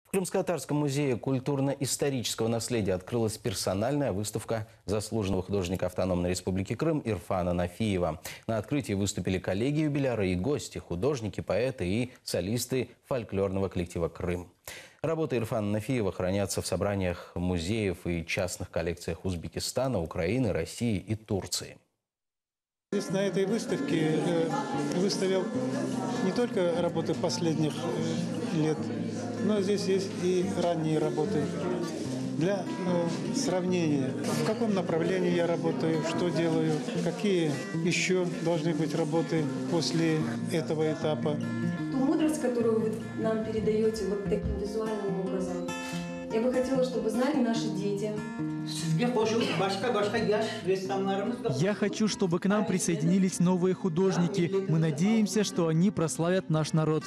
В Крымско-Татарском музее культурно-исторического наследия открылась персональная выставка заслуженного художника Автономной Республики Крым Ирфана Нафиева. На открытии выступили коллеги-юбиляры и гости, художники, поэты и солисты фольклорного коллектива «Крым». Работы Ирфана Нафиева хранятся в собраниях музеев и частных коллекциях Узбекистана, Украины, России и Турции. Здесь на этой выставке выставил не только работы последних лет, но здесь есть и ранние работы. Для сравнения, в каком направлении я работаю, что делаю, какие еще должны быть работы после этого этапа. Ту мудрость, которую вы нам передаете вот таким визуальным образом, я бы хотела, чтобы знали наши дети. Я хочу, чтобы к нам присоединились новые художники. Мы надеемся, что они прославят наш народ.